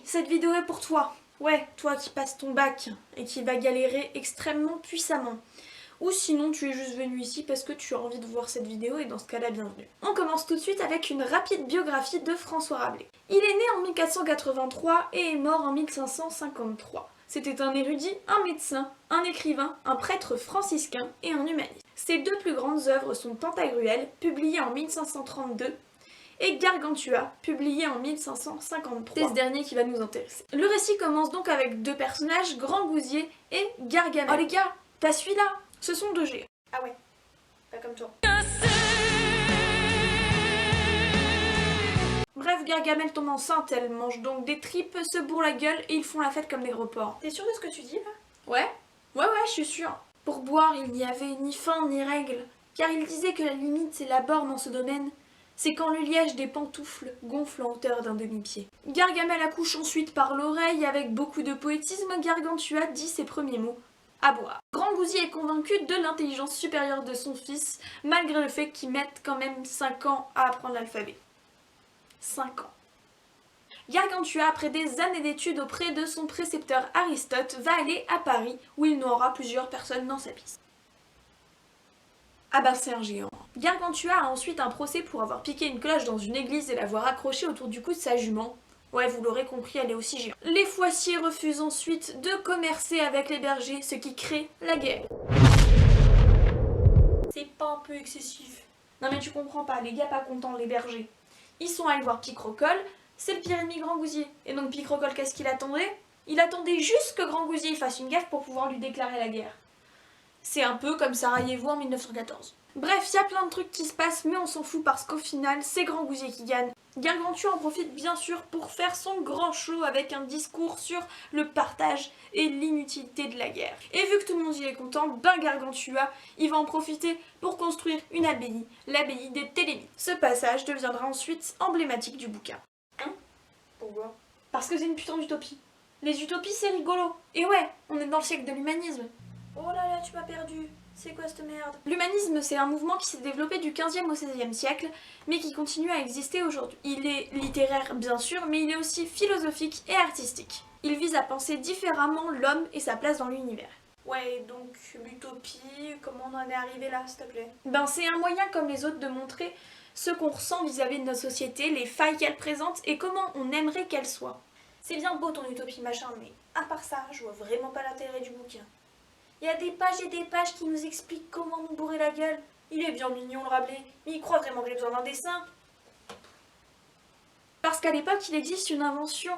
cette vidéo est pour toi. Ouais, toi qui passes ton bac et qui va galérer extrêmement puissamment. Ou sinon tu es juste venu ici parce que tu as envie de voir cette vidéo et dans ce cas-là, bienvenue. On commence tout de suite avec une rapide biographie de François Rabelais. Il est né en 1483 et est mort en 1553. C'était un érudit, un médecin, un écrivain, un prêtre franciscain et un humaniste. Ses deux plus grandes œuvres sont Pantagruel, publié en 1532, et Gargantua, publié en 1553. C'est ce dernier qui va nous intéresser. Le récit commence donc avec deux personnages, Grangousier et Gargamel. Oh les gars, t'as celui-là? Ce sont deux géants. Ah ouais, pas comme toi. Bref, Gargamel tombe enceinte, elle mange donc des tripes, se bourre la gueule et ils font la fête comme des gros porcs. T'es sûre de ce que tu dis là? Ouais, je suis sûre. Pour boire, il n'y avait ni fin ni règle, car il disait que la limite c'est la borne en ce domaine. C'est quand le liège des pantoufles gonfle en hauteur d'un demi-pied. Gargamel accouche ensuite par l'oreille, avec beaucoup de poétisme, Gargantua dit ses premiers mots. À boire. Grangousier est convaincu de l'intelligence supérieure de son fils, malgré le fait qu'il mette quand même 5 ans à apprendre l'alphabet. 5 ans. Gargantua, après des années d'études auprès de son précepteur Aristote, va aller à Paris, où il n'aura plusieurs personnes dans sa piste. Ah bah c'est un géant. Gargantua a ensuite un procès pour avoir piqué une cloche dans une église et l'avoir accrochée autour du cou de sa jument. Ouais, vous l'aurez compris, elle est aussi géante. Les Foissiers refusent ensuite de commercer avec les bergers, ce qui crée la guerre. C'est pas un peu excessif? Non mais tu comprends pas, les gars pas contents, les bergers. Ils sont allés voir Picrocole, c'est le pire ennemi Grangousier. Et donc Picrocole, qu'est-ce qu'il attendait? Il attendait juste que Grangousier fasse une gaffe pour pouvoir lui déclarer la guerre. C'est un peu comme Sarajevo en 1914. Bref, il y a plein de trucs qui se passent, mais on s'en fout parce qu'au final, c'est Grangousier qui gagne. Gargantua en profite bien sûr pour faire son grand show avec un discours sur le partage et l'inutilité de la guerre. Et vu que tout le monde y est content, ben Gargantua, il va en profiter pour construire une abbaye, l'abbaye des Télémites. Ce passage deviendra ensuite emblématique du bouquin. Hein? Pourquoi? Parce que c'est une putain d'utopie. Les utopies c'est rigolo. Et ouais, on est dans le siècle de l'humanisme. Oh là là, tu m'as perdu. C'est quoi cette merde? L'humanisme, c'est un mouvement qui s'est développé du 15e au 16e siècle, mais qui continue à exister aujourd'hui. Il est littéraire, bien sûr, mais il est aussi philosophique et artistique. Il vise à penser différemment l'homme et sa place dans l'univers. Ouais, donc l'utopie, comment on en est arrivé là, s'il te plaît? Ben, c'est un moyen comme les autres de montrer ce qu'on ressent vis-à-vis de notre société, les failles qu'elle présente et comment on aimerait qu'elle soit. C'est bien beau ton utopie machin, mais à part ça, je vois vraiment pas l'intérêt du bouquin. Il y a des pages et des pages qui nous expliquent comment nous bourrer la gueule. Il est bien mignon le Rabelais, mais il croit vraiment que j'ai besoin d'un dessin. Parce qu'à l'époque, il existe une invention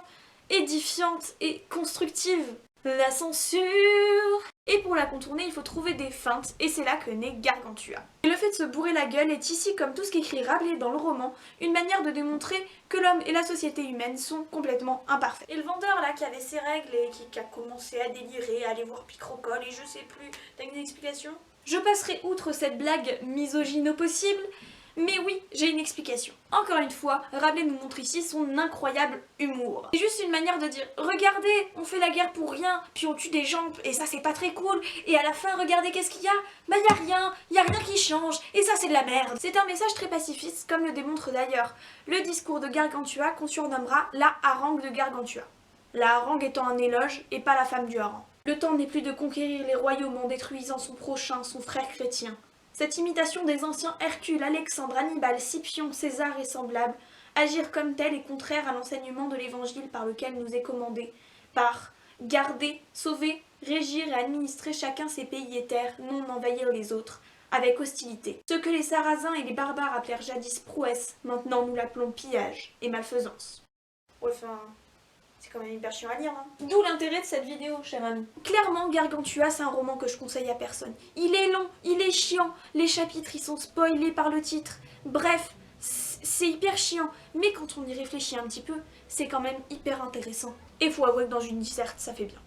édifiante et constructive. La censure. Et pour la contourner, il faut trouver des feintes, et c'est là que naît Gargantua. Et le fait de se bourrer la gueule est ici, comme tout ce qu'écrit Rabelais dans le roman, une manière de démontrer que l'homme et la société humaine sont complètement imparfaits. Et le vendeur là qui avait ses règles et qui a commencé à délirer, à aller voir Picrocole et je sais plus, t'as une explication? Je passerai outre cette blague misogyne possible, mais oui, j'ai une explication. Encore une fois, Rabelais nous montre ici son incroyable humour. C'est juste une manière de dire « Regardez, on fait la guerre pour rien, puis on tue des gens, et ça c'est pas très cool, et à la fin, regardez qu'est-ce qu'il y a? Bah y a rien qui change, et ça c'est de la merde !» C'est un message très pacifiste, comme le démontre d'ailleurs le discours de Gargantua qu'on surnommera la harangue de Gargantua. La harangue étant un éloge, et pas la femme du hareng. Le temps n'est plus de conquérir les royaumes en détruisant son prochain, son frère chrétien. Cette imitation des anciens Hercule, Alexandre, Hannibal, Scipion, César et semblables, agir comme tel est contraire à l'enseignement de l'évangile par lequel nous est commandé, par garder, sauver, régir et administrer chacun ses pays et terres, non envahir les autres, avec hostilité. Ce que les Sarrasins et les barbares appelèrent jadis prouesse, maintenant nous l'appelons pillage et malfaisance. Ouais, enfin... c'est quand même hyper chiant à lire, hein. D'où l'intérêt de cette vidéo, cher ami. Clairement, Gargantua, c'est un roman que je conseille à personne. Il est long, il est chiant, les chapitres, ils sont spoilés par le titre. Bref, c'est hyper chiant. Mais quand on y réfléchit un petit peu, c'est quand même hyper intéressant. Et faut avouer que dans une disserte, ça fait bien.